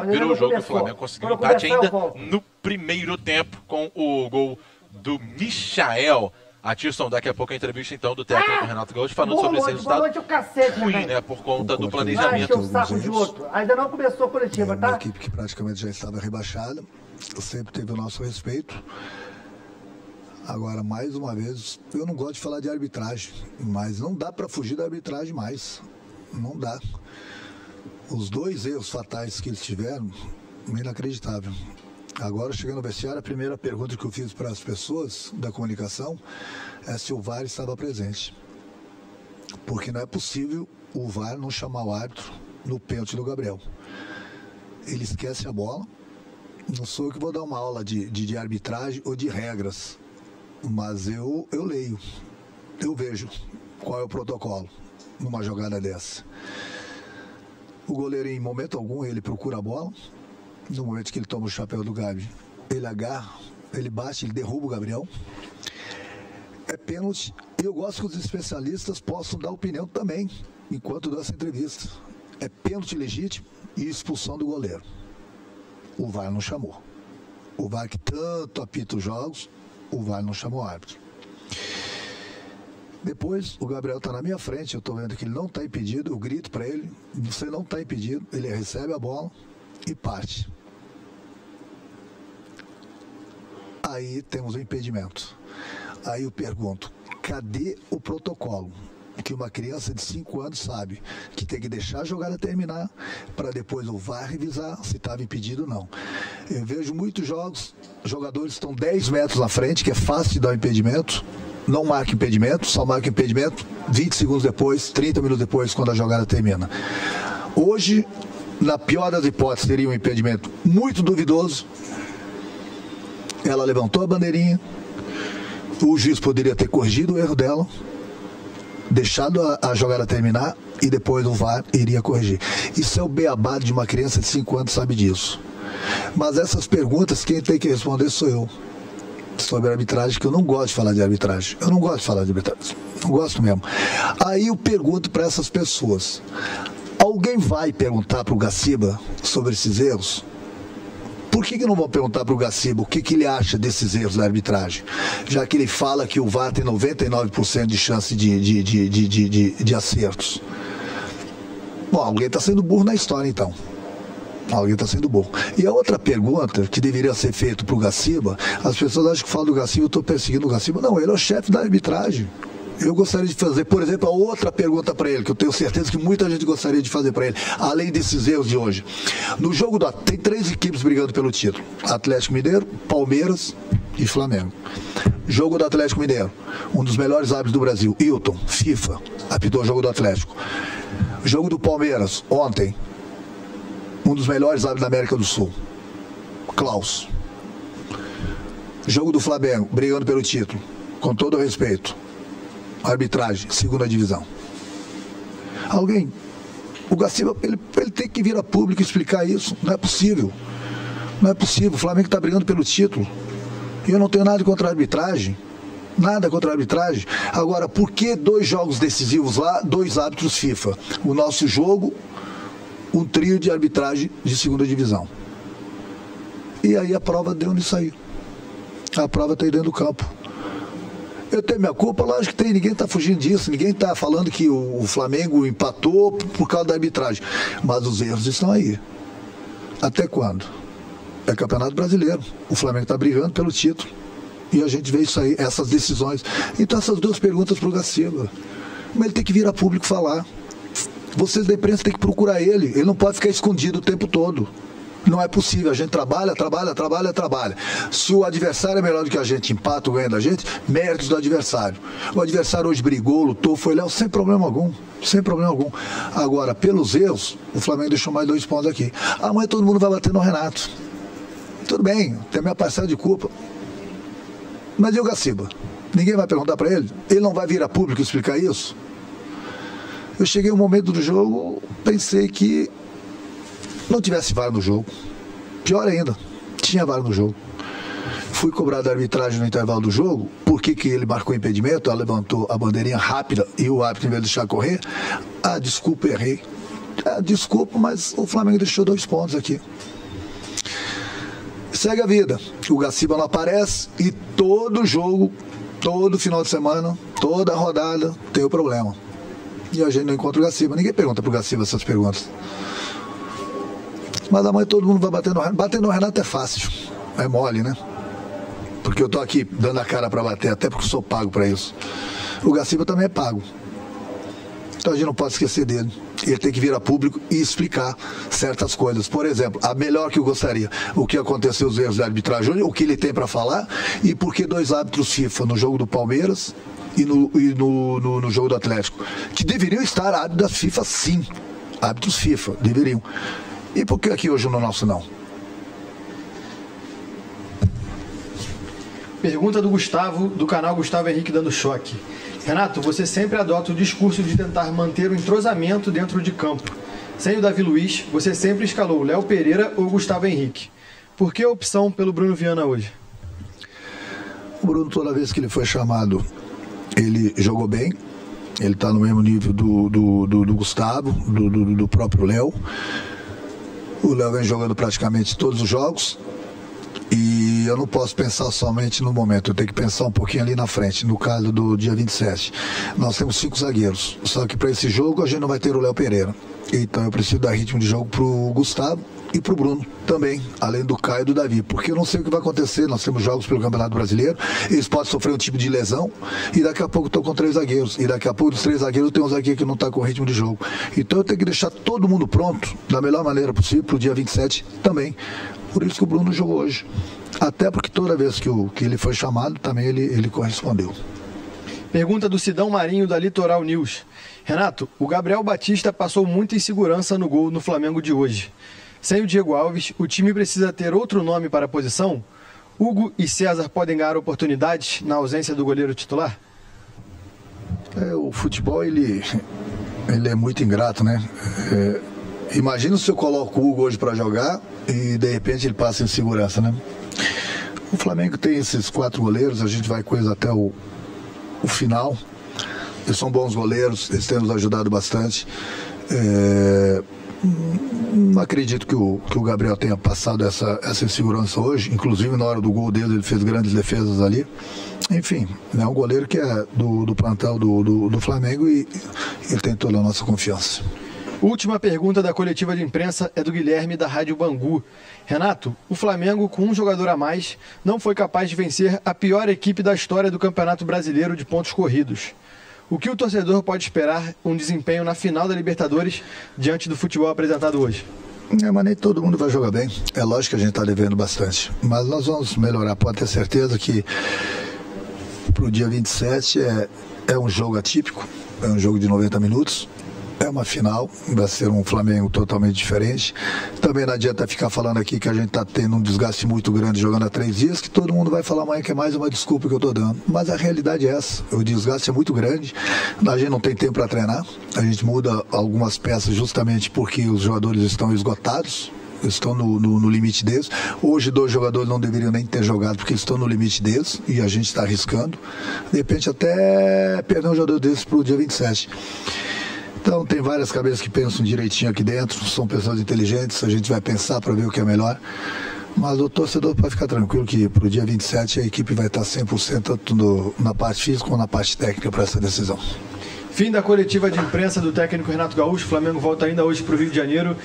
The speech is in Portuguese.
Virou o jogo, o Flamengo conseguiu empate ainda no primeiro tempo com o gol do Michael. Atisson, daqui a pouco a entrevista então do técnico Renato Gaúcho falando sobre esse resultado ruim, né, por conta do planejamento. O saco de outro. Ainda não começou a coletiva, tá? Uma equipe que praticamente já estava rebaixada, sempre teve o nosso respeito. Agora, mais uma vez, eu não gosto de falar de arbitragem, mas não dá para fugir da arbitragem mais. Não dá. Os dois erros fatais que eles tiveram, inacreditável. Agora, chegando no vestiário, a primeira pergunta que eu fiz para as pessoas da comunicação é se o VAR estava presente. Porque não é possível o VAR não chamar o árbitro no pênalti do Gabriel. Ele esquece a bola. Não sou eu que vou dar uma aula de arbitragem ou de regras, mas eu leio, eu vejo qual é o protocolo numa jogada dessa. O goleiro, em momento algum, ele procura a bola. No momento que ele toma o chapéu do Gabi, ele agarra, ele bate, ele derruba o Gabriel. É pênalti. E eu gosto que os especialistas possam dar opinião também, enquanto dou essa entrevista. É pênalti legítimo e expulsão do goleiro. O VAR não chamou. O VAR que tanto apita os jogos, o VAR não chamou o árbitro. Depois, o Gabriel está na minha frente, eu estou vendo que ele não está impedido, eu grito para ele, você não está impedido, ele recebe a bola e parte. Aí temos o impedimento. Aí eu pergunto, cadê o protocolo? Que uma criança de 5 anos sabe que tem que deixar a jogada terminar para depois o VAR revisar se estava impedido ou não. Eu vejo muitos jogos, jogadores estão 10 metros na frente, que é fácil de dar o impedimento, não marca impedimento, só marca impedimento 20 segundos depois, 30 minutos depois, quando a jogada termina. Hoje, na pior das hipóteses, seria um impedimento muito duvidoso. Ela levantou a bandeirinha, o juiz poderia ter corrigido o erro dela, deixado a jogada terminar e depois o VAR iria corrigir. Isso é o beabá de uma criança de 5 anos, sabe disso. Mas essas perguntas, quem tem que responder sou eu. Sobre arbitragem, que eu não gosto de falar de arbitragem. Eu não gosto de falar de arbitragem. Não gosto mesmo. Aí eu pergunto para essas pessoas. Alguém vai perguntar para o Gaciba sobre esses erros? Por que não vão perguntar para o Gaciba o que ele acha desses erros da arbitragem? Já que ele fala que o VAR tem 99% de chance de acertos. Bom, alguém está sendo burro na história, então. Alguém está sendo burro. E a outra pergunta que deveria ser feita para o Gaciba, as pessoas acham que falam do Gaciba, eu estou perseguindo o Gaciba. Não, ele é o chefe da arbitragem. Eu gostaria de fazer, por exemplo, a outra pergunta para ele, que eu tenho certeza que muita gente gostaria de fazer para ele, além desses erros de hoje. No jogo tem 3 equipes brigando pelo título: Atlético Mineiro, Palmeiras e Flamengo. Jogo do Atlético Mineiro, um dos melhores árbitros do Brasil, Hilton, FIFA, apitou o jogo do Atlético. Jogo do Palmeiras, ontem, um dos melhores árbitros da América do Sul, Klaus. Jogo do Flamengo, brigando pelo título, com todo o respeito, arbitragem, 2ª divisão. Alguém, o Gaciba, ele tem que vir a público explicar isso. Não é possível. Não é possível. O Flamengo está brigando pelo título. E eu não tenho nada contra a arbitragem. Nada contra a arbitragem. Agora, por que 2 jogos decisivos lá, 2 árbitros FIFA? O nosso jogo, um trio de arbitragem de 2ª divisão. E aí a prova deu nisso aí. A prova está aí dentro do campo. Eu tenho minha culpa? Lógico que tem, ninguém está fugindo disso, ninguém está falando que o Flamengo empatou por causa da arbitragem. Mas os erros estão aí. Até quando? É Campeonato Brasileiro. O Flamengo está brigando pelo título. E a gente vê isso aí, essas decisões. Então essas 2 perguntas para o Gaciba. Mas ele tem que vir a público falar. Vocês da imprensa têm que procurar ele. Ele não pode ficar escondido o tempo todo. Não é possível, a gente trabalha. Se o adversário é melhor do que a gente, empata ou ganha da gente, méritos do adversário. O adversário hoje brigou, lutou, foi léu, sem problema algum. Sem problema algum. Agora, pelos erros, o Flamengo deixou mais 2 pontos aqui. Amanhã todo mundo vai bater no Renato. Tudo bem, tem a minha parcela de culpa. Mas e o Gaciba? Ninguém vai perguntar para ele? Ele não vai vir a público explicar isso? Eu cheguei um momento do jogo, pensei que não tivesse VAR no jogo. Pior ainda, tinha VAR no jogo. Fui cobrar da arbitragem no intervalo do jogo. Por que ele marcou impedimento? Ela levantou a bandeirinha rápida e o árbitro, em vez de deixar correr, desculpa, errei. Desculpa, mas o Flamengo deixou 2 pontos aqui. Segue a vida. O Gaciba não aparece e todo jogo, todo final de semana, toda rodada tem o problema. E a gente não encontra o Gaciba. Ninguém pergunta pro Gaciba essas perguntas. Mas amanhã todo mundo vai bater no Renato. Bater no Renato é fácil. É mole, né? Porque eu tô aqui dando a cara para bater, até porque eu sou pago para isso. O Gaciba também é pago. Então a gente não pode esquecer dele. Ele tem que vir a público e explicar certas coisas. Por exemplo, a melhor que eu gostaria, o que aconteceu, os erros de arbitragem, o que ele tem para falar e por que 2 árbitros FIFA no jogo do Palmeiras e no jogo do Atlético, que deveriam estar árbitros da FIFA, sim. Árbitros FIFA, deveriam. E por que aqui hoje no nosso não? Pergunta do Gustavo, do canal Gustavo Henrique Dando Choque. Renato, você sempre adota o discurso de tentar manter o entrosamento dentro de campo. Sem o Davi Luiz, você sempre escalou Léo Pereira ou Gustavo Henrique. Por que a opção pelo Bruno Viana hoje? O Bruno, toda vez que ele foi chamado, ele jogou bem. Ele está no mesmo nível do Gustavo, do próprio Léo. O Léo vem jogando praticamente todos os jogos. E eu não posso pensar somente no momento, eu tenho que pensar um pouquinho ali na frente, no caso do dia 27. Nós temos 5 zagueiros, só que para esse jogo a gente não vai ter o Léo Pereira. Então eu preciso dar ritmo de jogo pro Gustavo e pro Bruno também, além do Caio e do Davi, porque eu não sei o que vai acontecer. Nós temos jogos pelo Campeonato Brasileiro, eles podem sofrer um tipo de lesão e daqui a pouco estou com 3 zagueiros, e daqui a pouco dos 3 zagueiros tem um zagueiro que não está com ritmo de jogo. Então eu tenho que deixar todo mundo pronto da melhor maneira possível pro dia 27 também. Por isso que o Bruno jogou hoje. Até porque toda vez que ele foi chamado, também ele correspondeu. Pergunta do Sidão Marinho, da Litoral News. Renato, o Gabriel Batista passou muita insegurança no gol no Flamengo de hoje. Sem o Diego Alves, o time precisa ter outro nome para a posição? Hugo e César podem ganhar oportunidades na ausência do goleiro titular? O futebol, ele é muito ingrato, né? Imagina se eu coloco o Hugo hoje para jogar e de repente ele passa em segurança, né? O Flamengo tem esses 4 goleiros, a gente vai com eles até o final. Eles são bons goleiros, eles têm nos ajudado bastante. Não acredito que o Gabriel tenha passado essa insegurança hoje. Inclusive na hora do gol dele ele fez grandes defesas ali. Enfim, é um goleiro que é do plantel do Flamengo e ele tem toda a nossa confiança. Última pergunta da coletiva de imprensa é do Guilherme, da Rádio Bangu. Renato, o Flamengo, com um jogador a mais, não foi capaz de vencer a pior equipe da história do Campeonato Brasileiro de pontos corridos. O que o torcedor pode esperar um desempenho na final da Libertadores diante do futebol apresentado hoje? Mas nem todo mundo vai jogar bem. É lógico que a gente está devendo bastante. Mas nós vamos melhorar. Pode ter certeza que para o dia 27 é um jogo atípico. É um jogo de 90 minutos. É uma final, vai ser um Flamengo totalmente diferente. Também não adianta ficar falando aqui que a gente está tendo um desgaste muito grande jogando há 3 dias, que todo mundo vai falar amanhã que é mais uma desculpa que eu estou dando. Mas a realidade é essa, o desgaste é muito grande, a gente não tem tempo para treinar, a gente muda algumas peças justamente porque os jogadores estão esgotados, estão no limite deles. Hoje 2 jogadores não deveriam nem ter jogado porque estão no limite deles e a gente está arriscando. De repente até perder um jogador desses para o dia 27. Então tem várias cabeças que pensam direitinho aqui dentro, são pessoas inteligentes, a gente vai pensar para ver o que é melhor. Mas o torcedor pode ficar tranquilo que para o dia 27 a equipe vai estar 100% tanto na parte física como na parte técnica para essa decisão. Fim da coletiva de imprensa do técnico Renato Gaúcho. O Flamengo volta ainda hoje para o Rio de Janeiro.